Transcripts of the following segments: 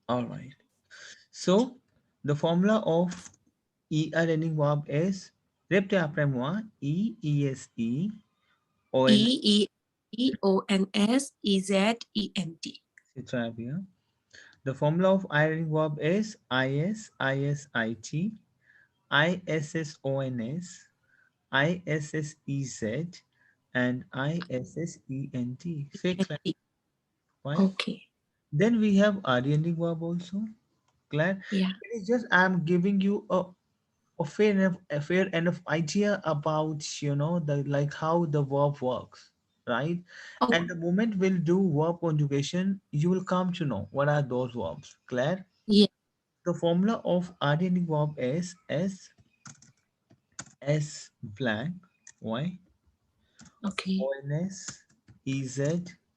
All right. So the formula of ER ending verb is répétez après moi E E S E O N. EEEONSEZENT. C'est très bien. The formula of I ending verb is IS ISIT ISSONS ISSEZ and ISSENT. C'est clair, right? Okay. Then we have RD ending verb also. Glad. Yeah. It is just I'm giving you a fair enough idea about the like how the verb works, right? Oh, And the moment we'll do verb conjugation, you will come to know what are those verbs. Clear? yeah. The formula of RD ending verb is S blank Y Okay. ONS EZ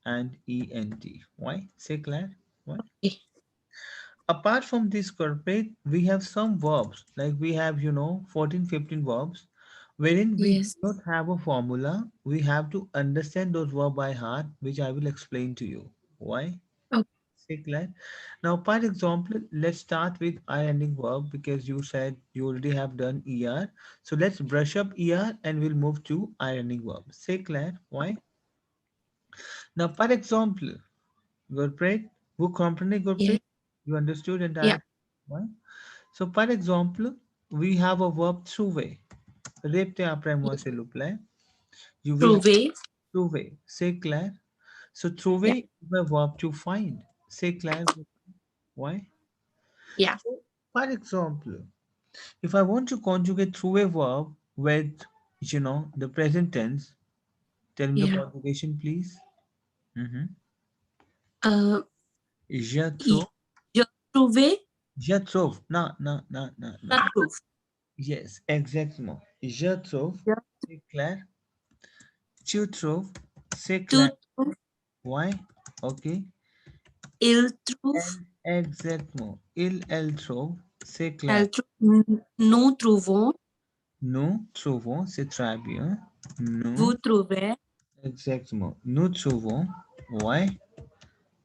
and ENT. Why? Say clear? Why? Okay. Apart from this corporate, we have some verbs like we have 14 15 verbs wherein we do Yes. not have a formula. We have to understand those verbs by heart, which I will explain to you. Why? Oh, Say clear. Now, for example, let's start with I ending verb because you said you already have done ER. So let's brush up ER and we'll move to I ending verb. Say clear. Why? Now, for example, Gurpreet, vous comprenez yeah. Gurpreet? You understood Yeah. entire. Why? So, for example, we have a verb trouver. Répétez après moi, s'il vous plaît. You will have Trouver. trouver. C'est clair. So, Yeah. trouver is a verb to find. C'est clair. Why? Yeah. So, for example, if I want to conjugate trouver verb with, the present tense, tell me the Yeah. conjugation, please. Mm-hmm. Uh, Je je trouve. trouve. Je trouve. No, no, no, no, no. Not trouve. Yes, exactement. Je trouve, Je c'est clair. Tu trouves, c'est tu clair. trouves. Why? Ok. Il trouve. Exactement. Il, elle trouve, c'est clair. Elle trouve. Nous trouvons. Nous trouvons, c'est très bien. Nous, Vous trouvez. exactement. Nous trouvons. Why?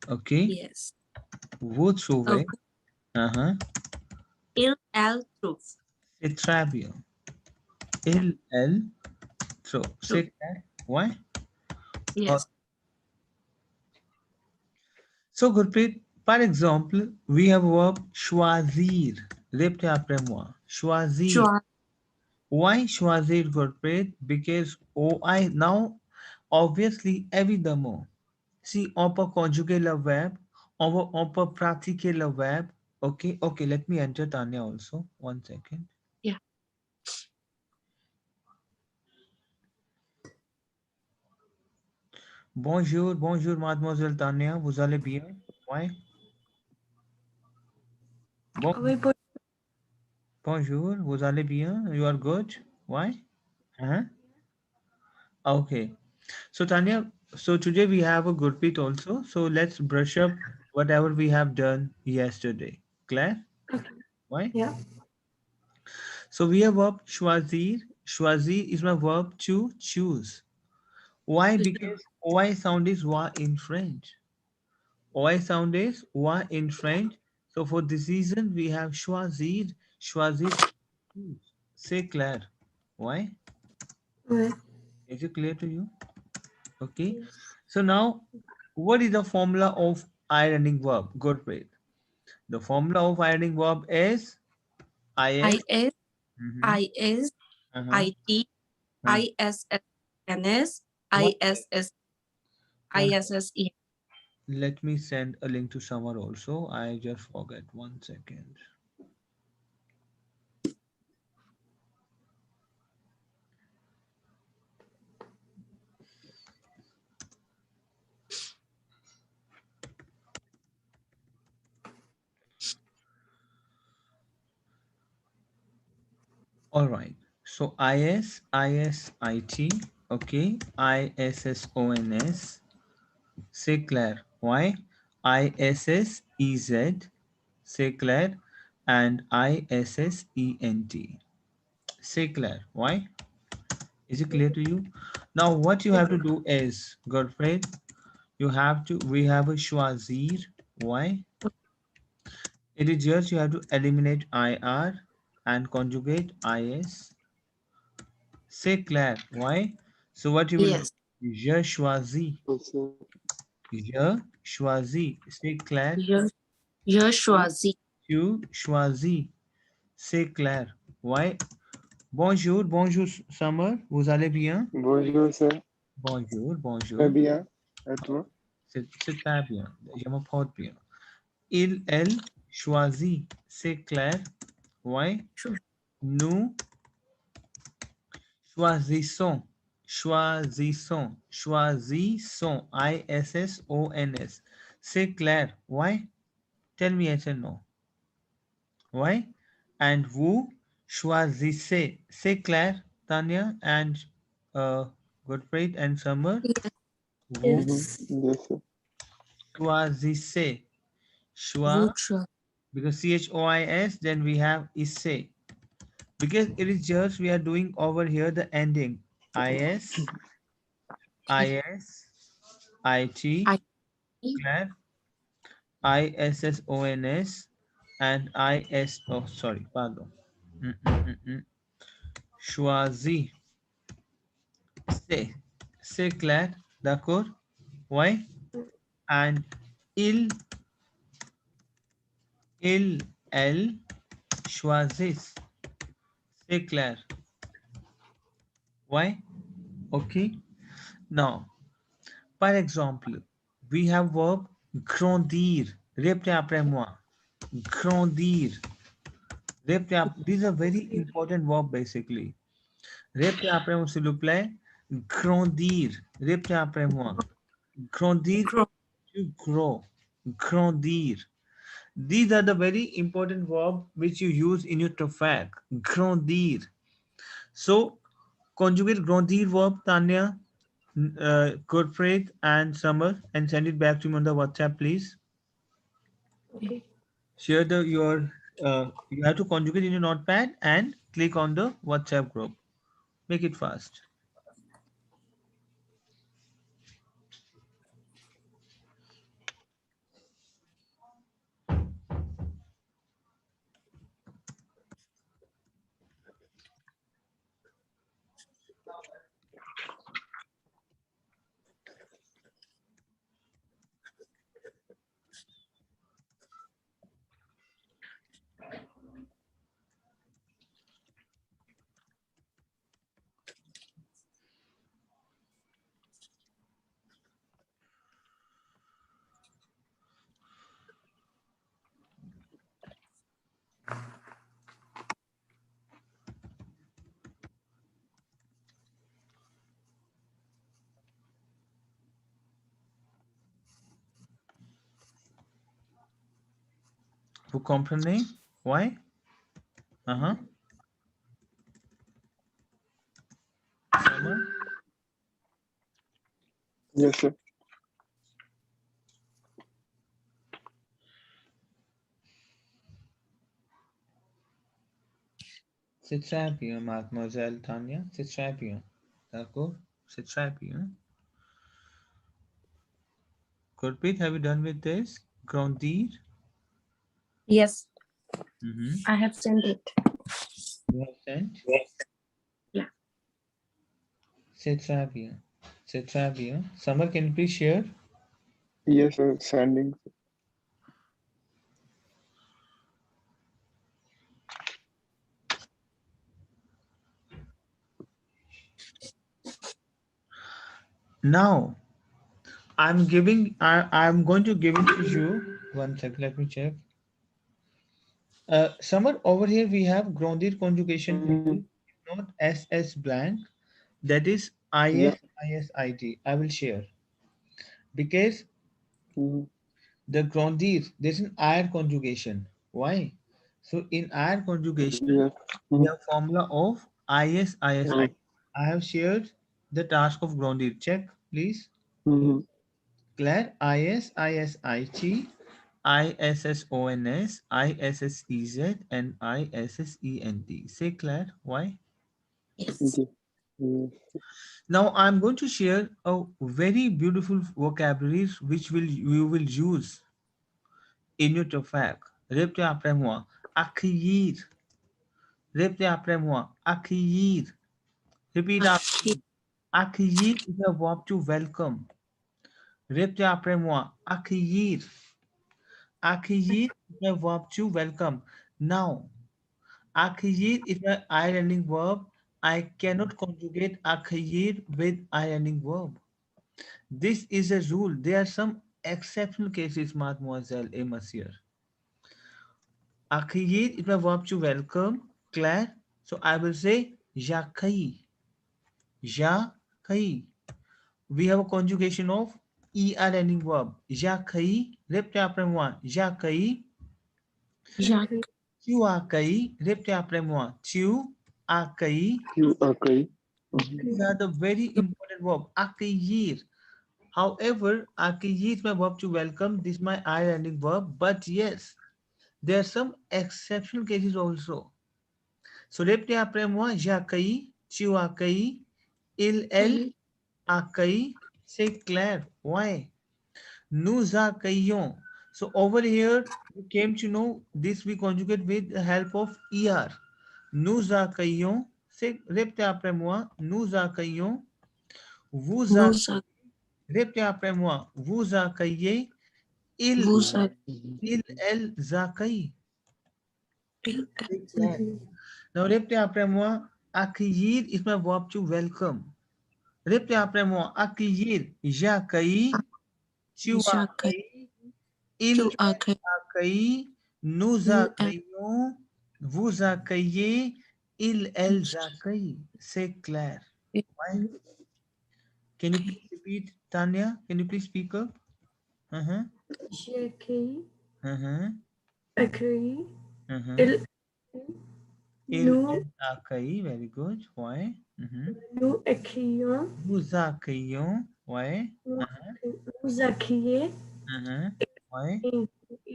Ok. Yes. Vous trouvez. Uh-huh. Elle trouve. C'est très bien. Il, elle trouve, Trouve. c'est clair. Why? Uh, Yes. so, Gurpreet, par exemple, we have verb choisir. Répétez après moi. Choisir. Choix. Why choisir, Gurpreet? Because OI now, obviously, évidemment. Si on peut conjuguer le verbe, on peut pratiquer le verbe. Okay, okay, let me enter Tanya also. 1 second. Yeah. Bonjour, bonjour, mademoiselle Tanya. Vous allez bien? Ouais. Bon, Oui, bonjour, vous allez bien? You are good? Why? Uh-huh. Okay. So Tanya, so today we have a good bit also. So let's brush up whatever we have done yesterday. Clear? Why? yeah. So we have verb choisir. Choisir is my verb to choose. Why? Because OI sound is wa in French. OI sound is wa in French. So for this reason we have choisir. Choisir. Choose. Say clair. Why? Ouais. Is it clear to you? Okay. So now, what is the formula of ironing verb? Good, great. The formula of ironing verb is is. IS, Mhm. IS, Uh-huh. IT, Uh, ISSNS, One, ISS, one. ISSE. Let me send a link to Summer also. I just forget. 1 second. All right. So ISISIT. Okay. ISSONS. C'est clair. Why? ISSEZ. C'est clair. And ISSENT. C'est clair. Why? Is it clear to you? Now, what you have to do is, Godfrey, we have a choisir. Why? It is just you have to eliminate IR and conjugate IS. C'est clair. Why? So what you will do? Yes. Je choisis. Also, Je choisis. C'est clair. Je, je choisis. Tu choisis. C'est clair. Why? Bonjour, bonjour Summer. Vous allez bien? bonjour, sir. Bonjour, Très bonjour. bien. Et toi? C'est très bien. Je me porte bien. Il, elle choisit. C'est clair. Why? Cho- Nous choisissons. Choisissons. Choisissons. ISSONS. C'est clair. Why? Tell me yes or no. Why? And vous choisissez. C'est clair, Tanya and Gottfried and Summer. Vous Yes. Yes, sir. choisissez. Vous Choix, cho- because CHOIS, then we have isse. Because it is just we are doing over here the ending. IS, IS, IT, I, clair, ISSONS, and IS, oh, sorry, pardon. Choisi, c'est clair, d'accord? Why? And il, elle choisissent, c'est clair. Why? Okay. Now, par exemple, we have verb grandir. Répétez après moi. Grandir. Répétez these are very important verb basically. Répétez après moi s'il vous plaît. Grandir. Répétez après moi. Grandir, gro- to grow. Grandir. These are the very important verb which you use in your TOEFL. Grandir. So, conjugate grandir verb, Tanya, Gottfried and Summer, and send it back to me on the WhatsApp, please. okay. Share your you have to conjugate in your notepad and click on the WhatsApp group. Make it fast. Vous comprenez? Why? Uh-huh. Summer? Yes, sir. C'est très bien, mademoiselle Tanya. C'est très bien. D'accord? C'est très bien. Gurpreet, have you done with this? Grandir? Yes, Mm-hmm. I have sent it. You have sent? Yeah. C'est très bien. C'est très bien. Summer, can you please share? Yes, sir. Sending. Now, I'm going to give it to you. One sec, let me check. Summer, over here we have grounded conjugation table, not SS blank. That is Yeah. ISISIT. I will share. Because Mhm. the grounded, there's an IR conjugation. Why? So in IR conjugation, Yes. we have formula of ISISIT. Mhm. I have shared the task of grounded. Check, please. Mhm. Claire, ISISIT, ISSONS, ISSEZ, and ISSENT. Say Claire, why? Yes. Okay. Yes. Now I'm going to share a very beautiful vocabularies which you will use in your TOEFL. Répétez après moi. Accueillir. Répétez après moi. Accueillir. Repeat after me. Accueillir is a verb to welcome. Répétez après moi. Accueillir. Accueillir is a verb to welcome. Now, accueillir is an I-ending verb. I cannot conjugate accueillir with I-ending verb. This is a rule. There are some exceptional cases, mademoiselle et monsieur. Accueillir is a verb to welcome. Claire. So I will say j'accueille. J'accueille. We have a conjugation of er ending verb. J'accueille. Répétez après moi. J'accueille. Jacques. Tu accueilles. Répétez après moi. Tu accueilles. You okay? Mhm. These are the very important verb. Accueillir. However, accueillir is my verb to welcome. This is my I ending verb. But yes, there are some exceptional cases also. So répétez après moi. J'accueille. Tu accueilles. Il, elle accueille. C'est clair. Why? Nous accueillons. So over here, you came to know this we conjugate with the help of er. Nous accueillons. C'est répétez après moi. Nous accueillons. Vous Vous accueillez. Répétez après moi. Vous accueillez. Il, vous il, elle accueille. C'est clair. Now répétez après moi. Accueillir is my verb to welcome. Répétez après moi. Accueillir. J'accueille. Tu accueilles. Il accueille. Nous accueillons. Vous accueillez. Il, elles accueillent. C'est clair. Right? Can you please repeat, Tanya? Can you please speak up? Uh-huh. J'accueille. Uh-huh. Accueille. Uh-huh. Il. Il, Nous. elles accueillent. Very good. Why? Uh-huh. Nous accueillons. Nous accueillons. Why? Vous accueillez. Uh-huh. Why?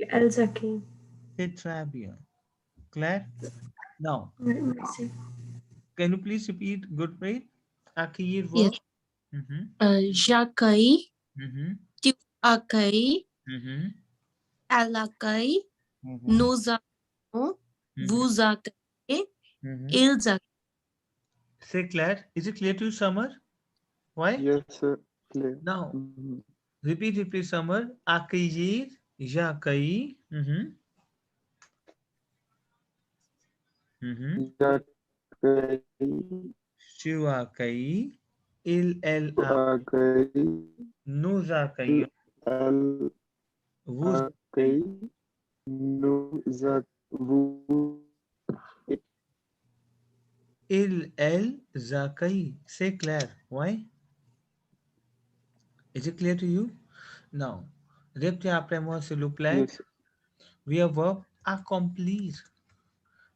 Elles accueillent. C'est très bien. Claire? Now, Merci. can you please repeat good rate? Accueillir Yes. verb? Mm-hmm. J'accueille. Mm-hmm. Tu accueilles. Mm-hmm. Elle accueille. Mm-hmm. Nous accueillons. Mhm. Vous accueillez. Mm-hmm. Ils accueillent. C'est clair? Is it clear to you, Summer? Why? Yes, sir. Clear. Now, Mhm. repeat, Summer. Accueillir, j'accueille. Mm-hmm. Mm-hmm. J'accueille, Tu accueilles. Il, elle, tu a. accueilles, Nous accueillons. elle Vous accueille, nous vous. il, elle, accueille. C'est clair. Why? Is it clear to you? Now, répétez après moi, s'il vous plaît. Yes. We have verb accomplir.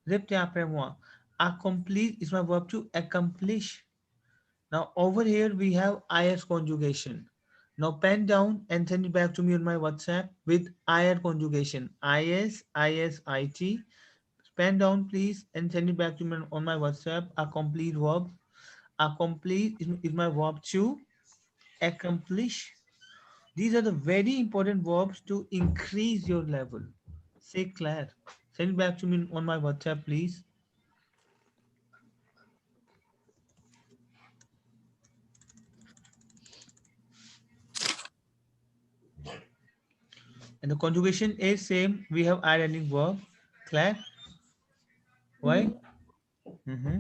Répétez après moi. Accomplir is my verb to accomplish. Now over here we have IS conjugation. Now pen down and send it back to me on my WhatsApp with IR conjugation. IS, IT. Pen down please and send it back to me on my WhatsApp. Accomplir verb. Accomplir is my verb to accomplish. These are the very important verbs to increase your level. Say Claire. Send it back to me on my WhatsApp, please. And the conjugation is same. We have I ending verb. Claire? Why? Mm-hmm.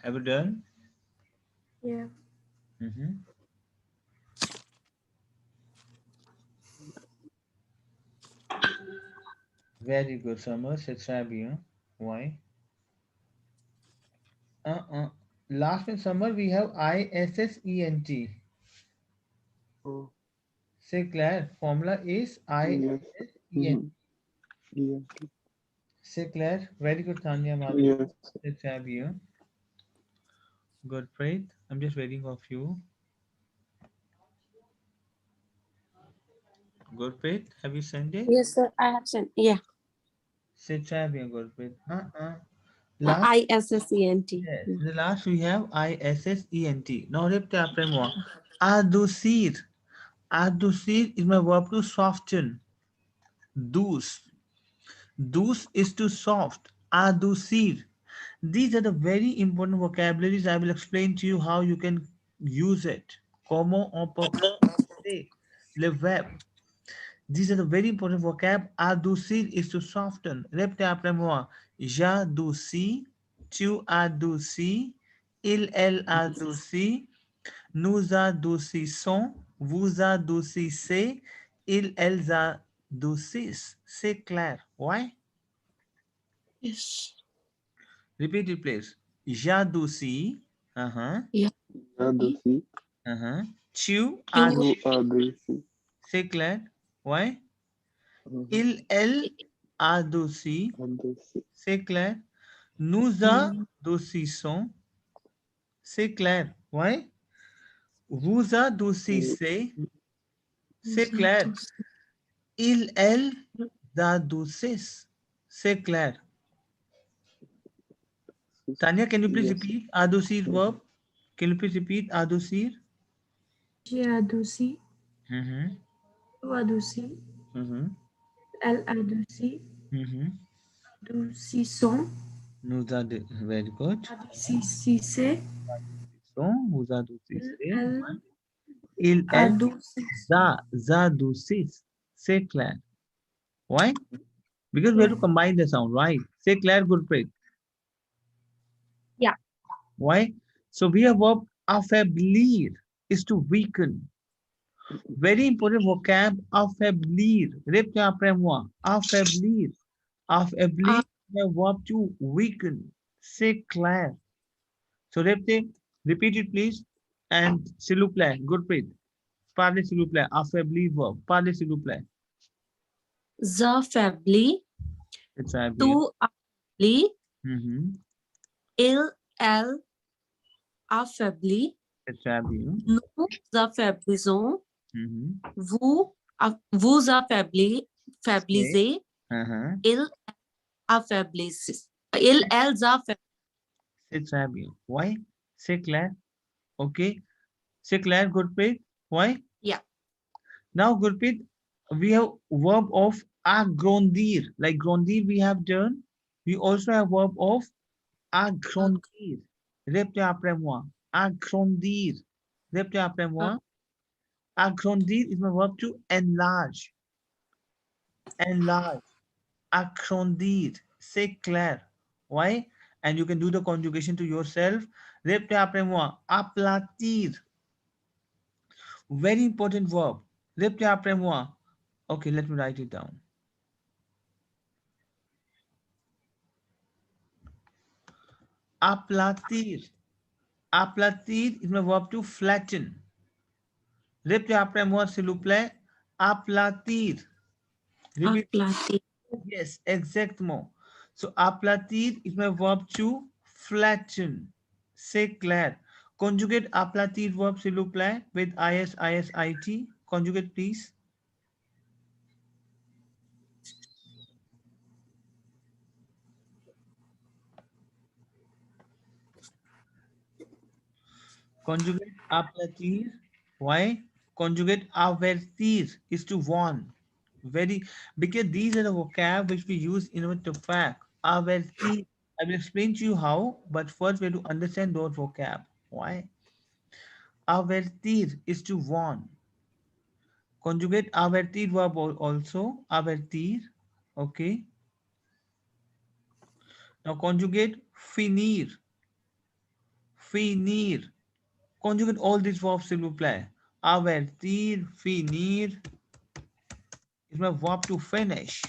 Have you done? Yeah. Mm-hmm. Very good, Summer. C'est très bien. Why? Uh-uh. Last in summer we have ISSENT. Oh, C'est clair. Formula is yes. ISSENT. Mhm. Yes. C'est clair. Very good, Tanya Mavi. Yes. C'est très bien. Good, Preet. I'm just waiting of you. Good, Preet. Have you sent it? Yes, sir. I have sent. Yeah. C'est très bien, good, Preet. Last, ISSENT. yes. The last we have ISSENT. Now répétez après moi. Adoucir. Adoucir is my verb to soften. Douce. Douce is to soft. Adoucir. These are the very important vocabularies. I will explain to you how you can use it. Comment on peut prononcer le verbe. These are the very important vocab. Adoucir is to soften. Répétez après moi. J'adoucis, tu adoucis, il, elle adoucit, nous adoucissons, vous adoucissez, ils, elles adoucissent. C'est clair. Why? Yes. Repeat it, please. J'adoucis. Yeah. Adouci. Tu You adoucis. adouci. C'est clair. Why? Mhm. Il, elle adoucit. Adouci. C'est clair. Nous adoucissons. C'est clair. Why? Vous adoucissez. C'est clair. Il, elle adoucissent. C'est clair. Tanya, can you please Yes. repeat adoucir verb? Can you please repeat adoucir? J'ai adouci, Mm-hmm. tu adouci, Mm-hmm. elle adouci, Mm-hmm. adoucissons, Nous adoucissons. Very good. adoucissez, Vous adoucissez. elle Il, elle adoucissent. adoucissent. C'est clair. Why? Because we have to Yeah. combine the sound, right? C'est clair, Gurpreet. Yeah. Why? So we have verb affaiblir is to weaken. Very important vocab, affaiblir. Répétez après moi. Affaiblir. Affaiblir is a verb to weaken. C'est clair. So répétez, repeat it please. And s'il vous plaît, Gurpreet. Parlez s'il vous plaît. Affaiblir verb. Parlez s'il vous plaît. Affaibli, C'est très bien. tu affaibli, Mhm. il, elle affaibli, C'est très bien. nous affaiblissons, Mhm. vous affaiblissez, Uh-huh. il affaiblissent. Ils, elles affaiblissent. C'est très bien. Why? C'est clair. Okay. C'est clair, Gurpreet? Why? Yeah. Now, Gurpreet, we have verb of agrandir. Like grandir we have done. We also have verb of agrandir. Répétez après moi. Agrandir. Répétez après moi. Agrandir is my verb to enlarge. Enlarge. Agrandir. C'est clair. Why? And you can do the conjugation to yourself. Répétez après moi. Aplatir. Very important verb. Répétez après moi. Okay, let me write it down. Aplatir. Aplatir is my verb to flatten. Répétez après moi, s'il vous plaît. Aplatir. Repeat. Aplatir. Yes, exactement. So, aplatir is my verb to flatten. C'est clair. Conjugate aplatir verb, s'il vous plaît, with is, it. Conjugate, please. Conjugate aplatir. Why? Conjugate avertir is to warn. Very, because these are the vocab which we use in our topic. Avertir. I will explain to you how, but first we have to understand those vocab. Why? Avertir is to warn. Conjugate avertir verb also. Avertir. Okay. Now conjugate finir. Finir. Conjugate all these verbs, s'il vous plaît. Avertir, finir is my verb to finish.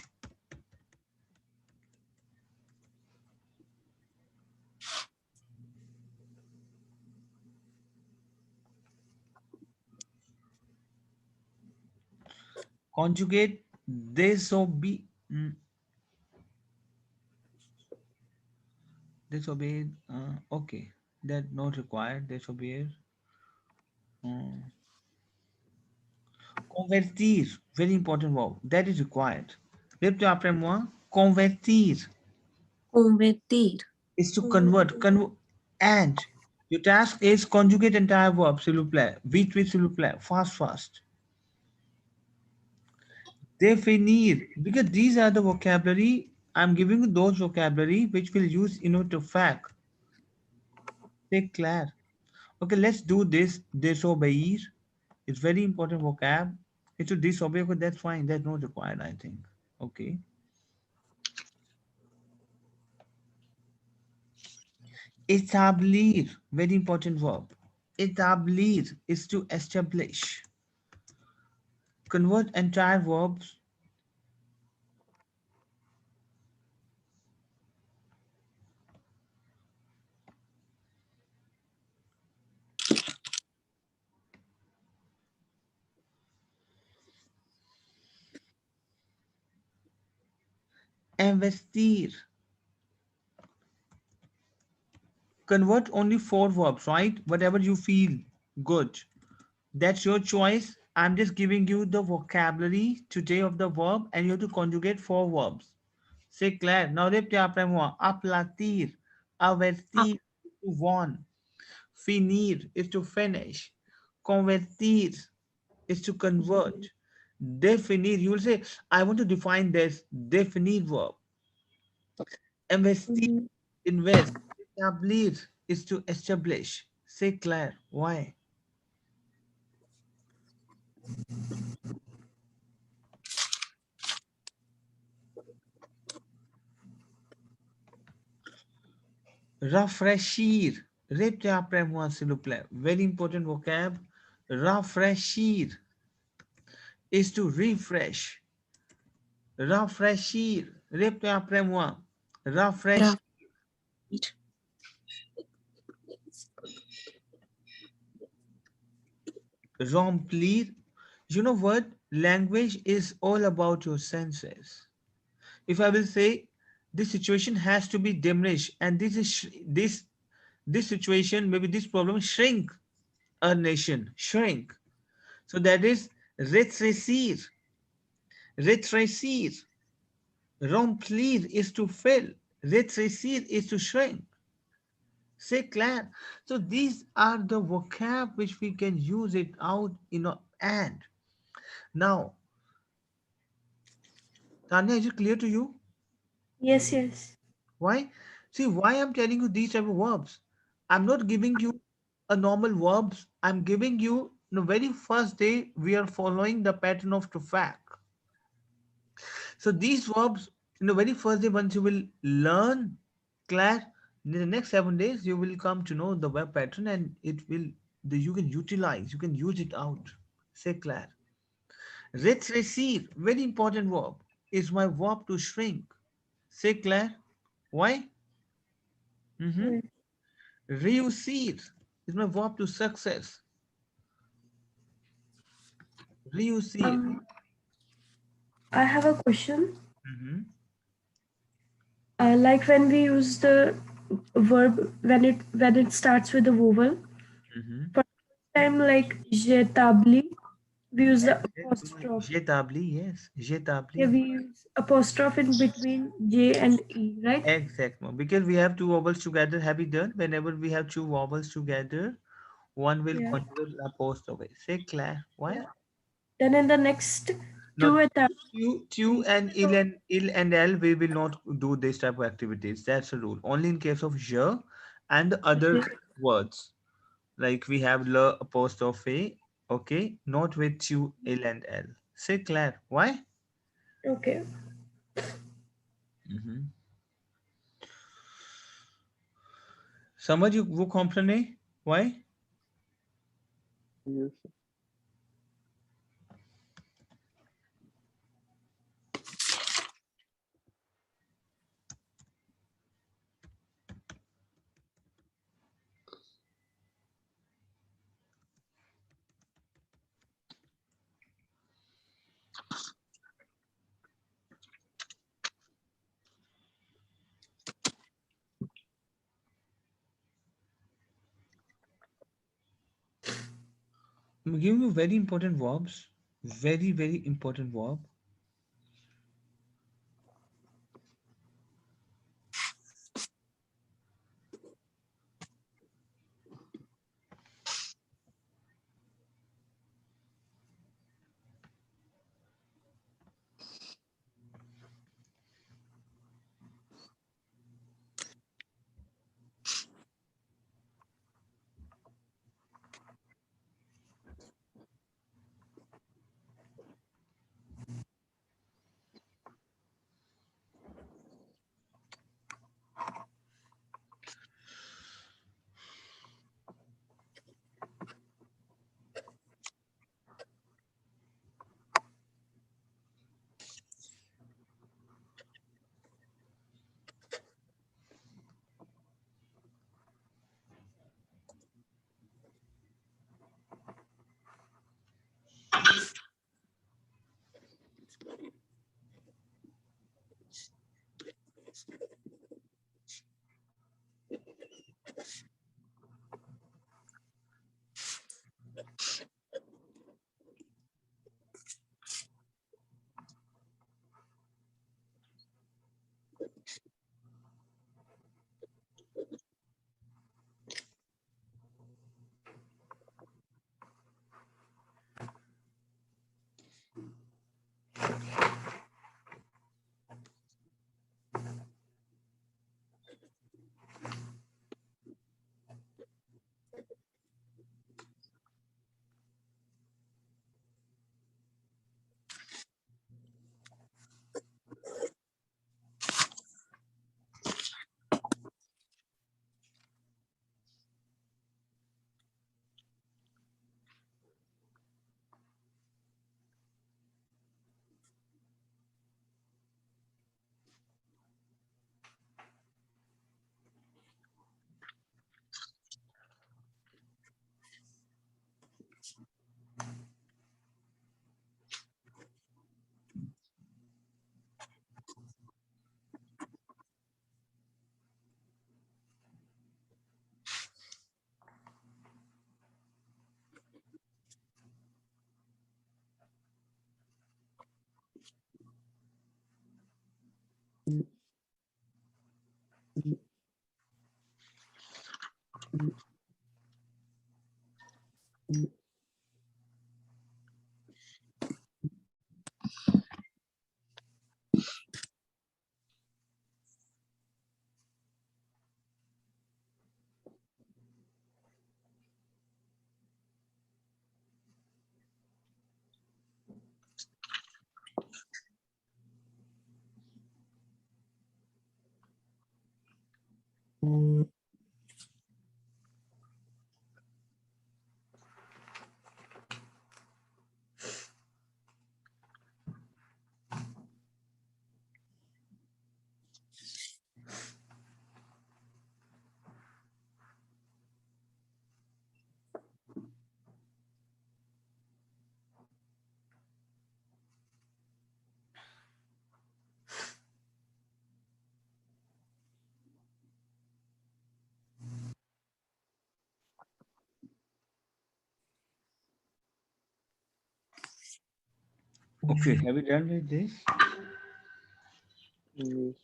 Conjugate disobey. Disobeyed. Okay. That not required. Disobeyed. Uh, Convertir. Very important verb. That is required. Répétez après moi. Convertir convertir, is to convert. And your task is conjugate entire verb, s'il vous plaît. Vite, vite, s'il vous plaît. Fast, fast. Definir, because these are the vocabulary. I'm giving you those vocabulary which will use in order to fact. C'est clair. Okay, let's do this. Disobey. It's very important vocab. It's to disobey, but that's fine. That's not required, I think. Okay. Établir, very important verb. Établir is to establish. Convert entire verbs. Investir. Convert only 4 verbs, right? Whatever you feel good. That's your choice. I'm just giving you the vocabulary today of the verb and you have to conjugate 4 verbs. C'est clair. Now répétez après moi. Aplatir. ap, Avertir. To warn. Finir is to finish. Convertir is to convert. Definir. You will say, I want to define this. Definir verb. Investir. Mhm. Invest. Establir is to establish. C'est clair. Why? Rafraîchir. Répétez après moi, s'il vous plaît. Very important vocab. Rafraîchir is to refresh. Rafraîchir. Répétez après moi. Rafraîchir. rafir, Remplir. You know what? Language is all about your senses. If I will say this situation has to be diminished and this situation, maybe this problem shrink a nation, shrink. So that is rétrécir. Rétrécir. Remplir is to fill. Rétrécir is to shrink. C'est clair. So these are the vocab which we can use it out in a and. Now, Tanya, is it clear to you? Yes, yes. Why? See, why I'm telling you these type of verbs. I'm not giving you a normal verbs. I'm giving you the very first day we are following the pattern of to fact. So these verbs in the very first day once you will learn class in the next 7 days you will come to know the web pattern and it will you can utilize, you can use it out. C'est clair. Rétrécir, very important verb, is my verb to shrink. C'est clair. Why? Mm. Réussir is my verb to success. Réussir. I have a question. Mhm. Like when we use the verb when it starts with a vowel. Mhm. For time, like j'établis, we use the apostrophe. J'établis, yes. Yeah, J'établis. we use apostrophe in between J and E, right? Exactly. Because we have two vowels together, have you done? Whenever we have two vowels together, one will Yeah. conjugate apostrophe. C'est clair. Why? Yeah. Then in the next two Not etapas, Q and il and L, we will not do this type of activities. That's a rule. Only in case of je and the other okay. words. Like we have le apostrophe, okay? Not with Q, il and L. C'est clair. Why? Okay. Mhm. समझ vous comprenez? Why? Yes. I'm giving you very important verbs. Very, very important verb. Okay, have you done with this? Yes.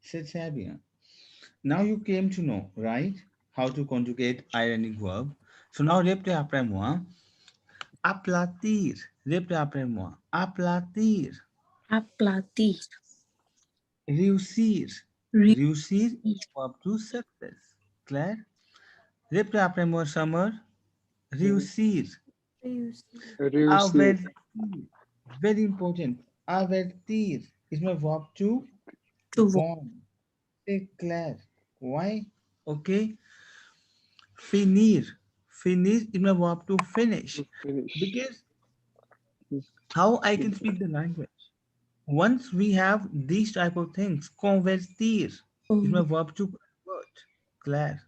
C'est très bien. Now you came to know, right? How to conjugate ironic verb. So now répétez après moi. Aplatir. Répétez après moi. Aplatir. Aplatir. Réussir. Réussir. Réussir is verb to success. Claire? Répétez après moi, Summer. Réussir. Réussir. Avertir. Very important. Avertir is my verb to To warn. warn. Say Claire. Why? Okay. Finir. Finir is my verb to finish. Finish. Because how I can speak the language? Once we have these type of things, convertir is my verb to convert. Claire.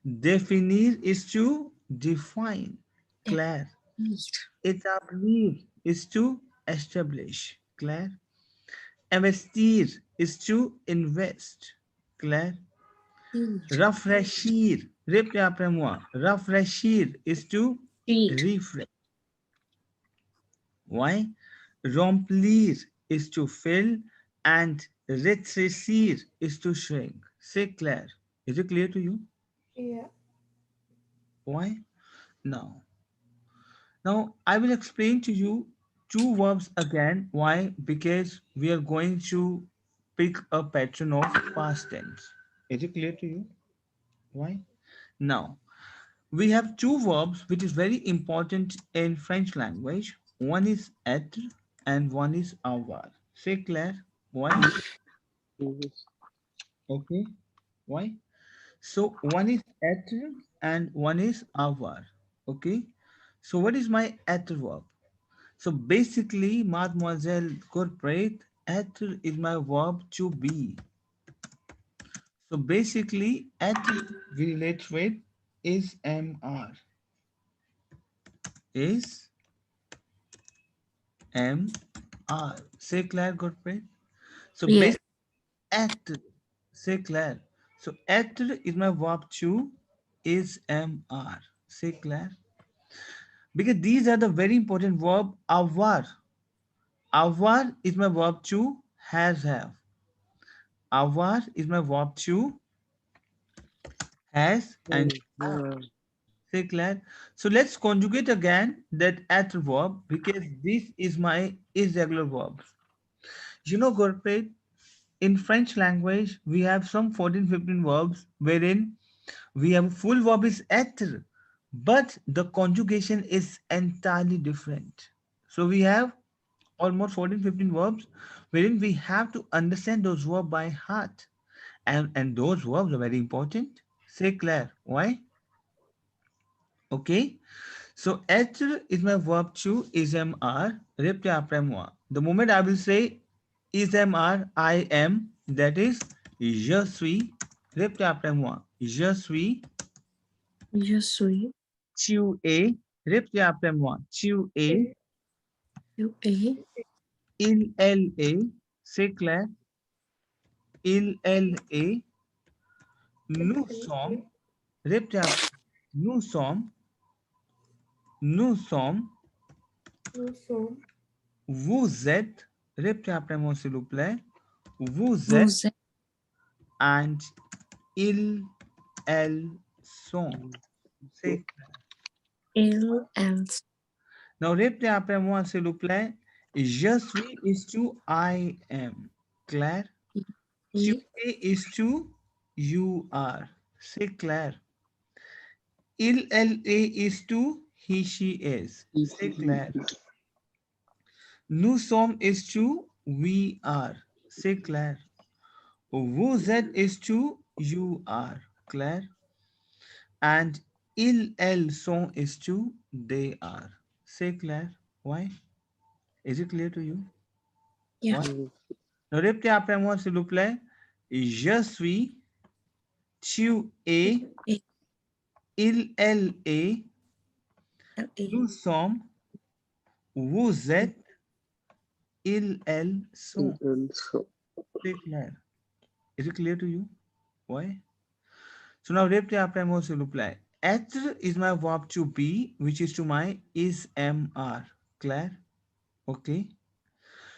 Definir is to define. Claire. Établir is to establish. Claire. Investir is to invest. Claire. Rafraîchir Répétez après moi. Rafraîchir is to Eat. refresh. Why? Remplir is to fill and rétrécir is to shrink. C'est clair. Is it clear to you? Yeah. Why? No. Now I will explain to you two verbs again. Why? Because we are going to pick a pattern of past tense. Is it clear to you? Why? Now we have two verbs which is very important in French language. One is être and one is avoir. C'est clair? Why? Yes. Okay. Why? So one is être and one is avoir. Okay. So what is my être verb? So basically, mademoiselle corporate, être is my verb to be. So basically, être we relate with is mr. Is mr. C'est clair, corporate? So Yeah. basically, être, c'est clair. So être is my verb to is mr. C'est clair? Because these are the very important verb avoir. Avoir is my verb to has have. Avoir is my verb to has and have. Say clear. So let's conjugate again that at verb because this is my irregular verbs. You know, Gurpreet, in French language, we have some 14-15 verbs wherein we have full verb is être, but the conjugation is entirely different. So we have almost 14-15 verbs wherein we have to understand those verbs by heart. And those verbs are very important. Say Claire, why? Okay. So être is my verb to is mr. Répétez après moi. The moment I will say is mr, I am, that is je suis. Répétez après moi. Je suis. Je suis. Tu es. Répétez après moi. Tu es. Tu es. Elle est. C'est clair. Elle est. Nous sommes. Répétez après. Nous sommes. Nous sommes. Nous sommes. Vous êtes. Répétez après moi, s'il vous plaît. Vous êtes. Vous êtes. And ils, elles sont. C'est clair. Il, elles. Now, répétez après moi, s'il vous plaît. Je suis is to I am. Clair? Tu Il, es is to you are. C'est clair. Il, elle est is to he, she is. C'est clair. Nous sommes is to we are. C'est clair. Vous êtes is to you are. Clair? And ils, elles sont is to they are. C'est clair? Why? Is it clear to you? yeah. Why? Now, répétez après moi, s'il vous plaît. Je suis, tu es, Et, il, elle est, elle est. nous sommes, vous êtes, ils, elles sont. C'est clair. Is it clear to you? Why? So now répétez après moi, s'il vous plaît. Être is my verb to be, which is to my is, am, are. Clair? Okay.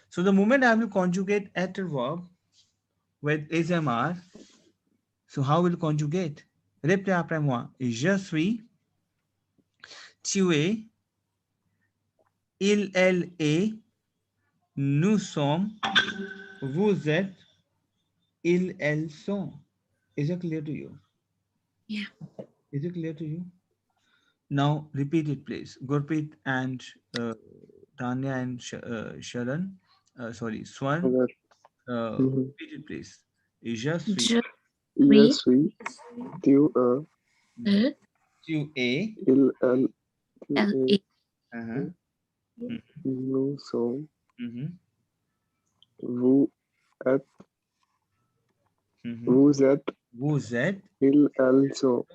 So the moment I will conjugate être verb with is, am, are, so how will conjugate? Répétez après moi. Je suis, tu es, il, elle est, nous sommes, vous êtes, ils, elles sont. Is it clear to you? Yeah. Is it clear to you? Now repeat it, please. Gurpreet and Tanya and Sharan, sorry, Swan, repeat it, please. Je suis, Je Je suis. suis, tu es, E, tu es, il, elle, tu elle es, est. uh-huh, nous sommes, mhm, vous êtes, mhm. vous êtes, Vous êtes, ils, elles sont.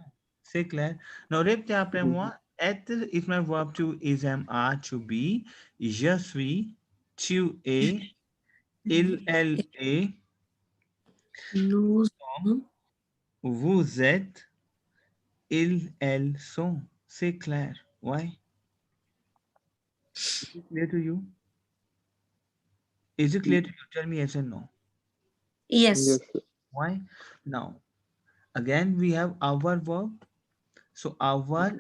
c'est clair. Now répétez après moi. Être is my verb to is, am, are, to be. Je suis, tu es, il, elle est, Nous sommes, sommes. vous êtes, elles sont. C'est clair. Why? Is it clear to you? Is it clear to you? Tell me yes or no. Yes. Yes, sir. Why? Now, again, we have our verb. So our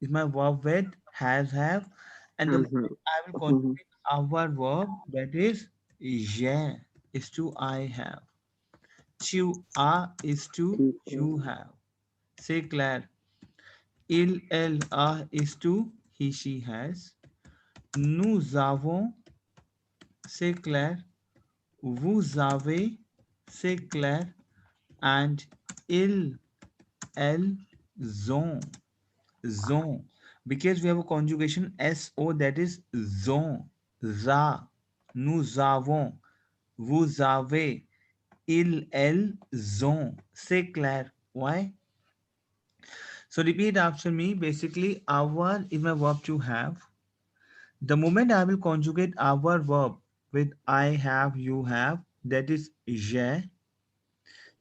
is my verb with has, have, and the Mhm. moment I will Mhm. conjugate our verb, that is j'ai is to I have. Tu as is to Keep you have. C'est clair. Il, elle, a is to he, she has. Nous avons, c'est clair. Vous avez, c'est clair. And ils, elles, ont. Zon, because we have a conjugation so, that is zon, za, nous avons, vous avez, il, elles, ont. C'est clair. Why? So repeat after me. Basically, avoir is my verb to have. The moment I will conjugate our verb with I have, you have, that is j'ai,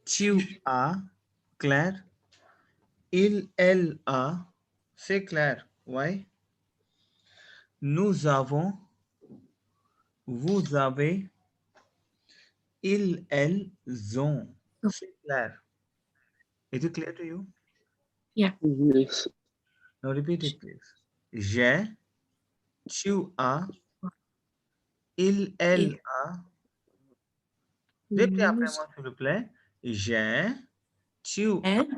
tu as, clair, il, elle, a, c'est clair. Why? Nous avons, vous avez, ils, elles, ont. C'est clair. Is it clear to you? Yeah. yes. Now repeat it, please. J'ai, tu as, il, Il, elle, a. Repeat après nous, moi, s'il vous plaît. J'ai, tu as. est,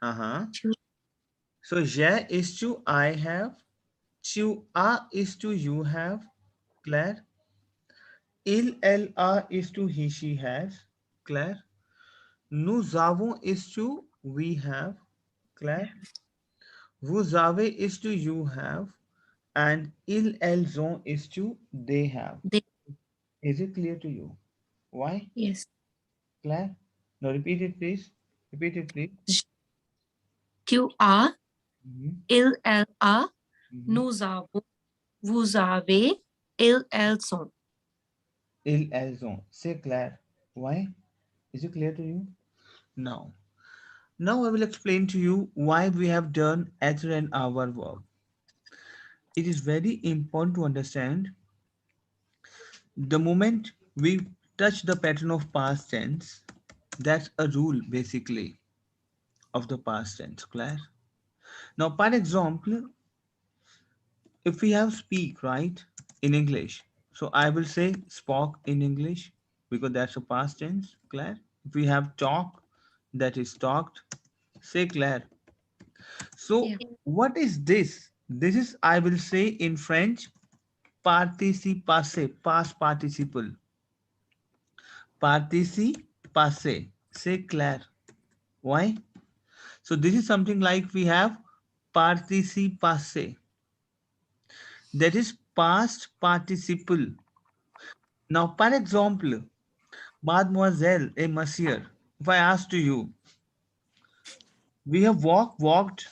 Uh-huh. tu, So j'ai is to I have. Tu as is to you have. Claire. Il, elle, a is to he, she has. Claire. Nous avons is to we have. Claire. Vous avez is to you have, and elles ont is to they have. they, Is it clear to you? Why? yes. Claire? Now repeat it, please. Repeat it, please. Tu as, Mhm, il, elle a, mhm. nous avons, vous avez, ils, elles sont. Elles ont. C'est clair. Why? Is it clear to you? Now. Now I will explain to you why we have done ether and our verb. It is very important to understand the moment we touch the pattern of past tense, that's a rule basically of the past tense class. Now, for example, if we have speak, right, in English, so I will say spoke in English because that's a past tense class. If we have talk, that is talked, say clair. So, Yeah. what is this? This is, I will say in French, participe passé, past participle. Participe passé, say clair. Why? So this is something like we have participe passé. That is past participle. Now, for example, mademoiselle et monsieur, if I ask to you, we have walked.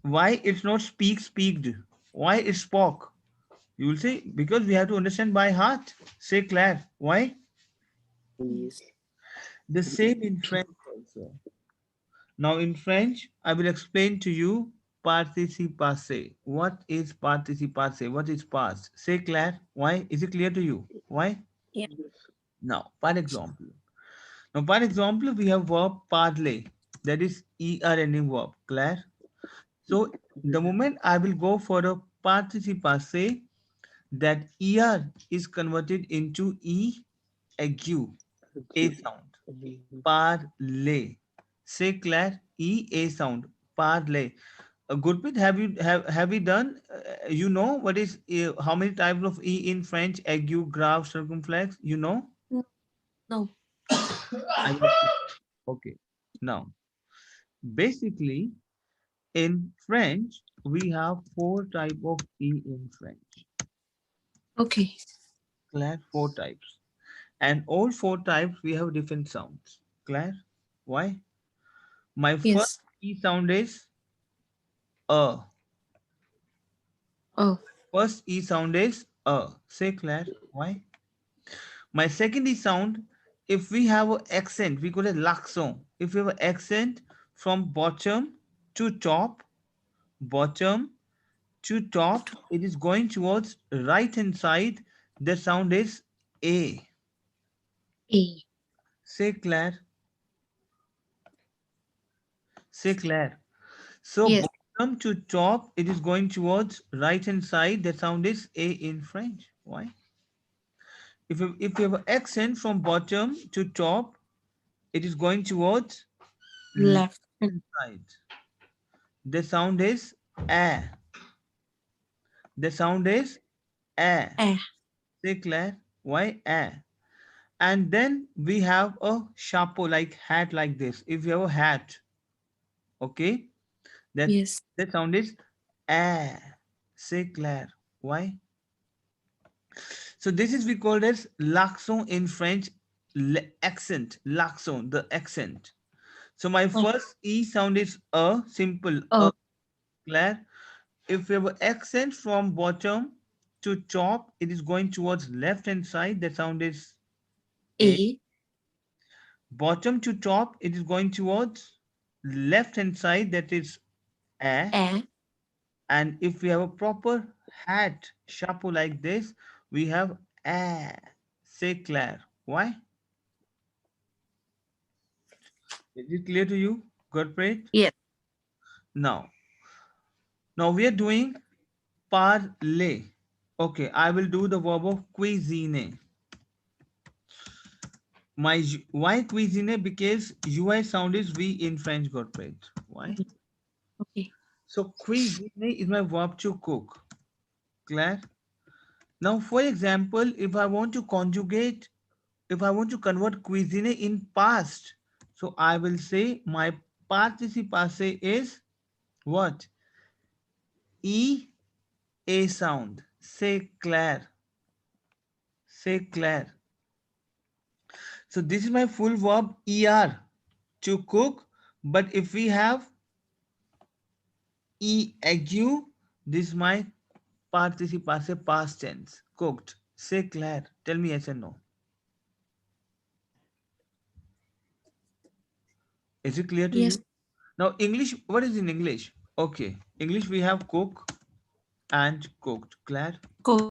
Why it's not speaked? Why it spoke? You will say, because we have to understand by heart. Say Claire. Why? Yes. Yes. The same in French also. Now in French, I will explain to you participe passé. What is participe passé? What is past? Say Claire. Why? Is it clear to you? Why? Yeah. Yes. Now, for example. Now, for example, we have verb parler. That is er ending verb. Claire. So the moment I will go for a participe passé, that er is converted into e aigu, a sound. Mhm. Parler. Say Claire. E a sound. Parler. Gurpreet, have you done? You know what is how many types of e in French? Aigu, grave, circumflex. You know? No. No. I will explain. Okay. Now, basically, in French, we have four type of e in French. Okay. Claire, four types, and all four types we have different sounds. Claire, why? My first Yes. e sound is a. Oh. First e sound is a. Say Claire, why? My second is sound, if we have an accent, we call it l'accent. If we have an accent from bottom to top, bottom to top, it is going towards right hand side. The sound is A. A. Say Claire. Say Claire. So Yes. bottom to top, it is going towards right hand side. The sound is A in French. Why? If you have an accent from bottom to top, it is going towards left Left. hand side. The sound is A. The sound is A. A. Say Claire. Why A? And then we have a chapeau, like hat, like this. If you have a hat, okay, that Yes. the sound is A. Say Claire. Why? So this is we call as l'accent in French, accent, l'accent, the accent. So my Oh. first E sound is a, simple Oh. a, Claire. If we have an accent from bottom to top, it is going towards left hand side. The sound is A. A. Bottom to top, it is going towards left hand side. That is A. A. And if we have a proper hat, chapeau like this, we have A. Say Claire. Why? Is it clear to you, Gurpreet? Yes. Now we are doing parler. Okay, I will do the verb of cuisine. Why cuisine? Because UI sound is V in French, Gurpreet. Why? Okay. So cuisine is my verb to cook. Clear? Now, for example, if I want to conjugate, if I want to convert cuisine in past, so I will say my participe passé is what? E, A sound. Say Claire. Say Claire. So this is my full verb ER, to cook. But if we have EAU, this is my participe passé past tense. Cooked. Say Claire. Tell me yes or no. Is it clear to Yes. you? Now English, what is in English? Okay, English we have cook and cooked. Claire? Cook.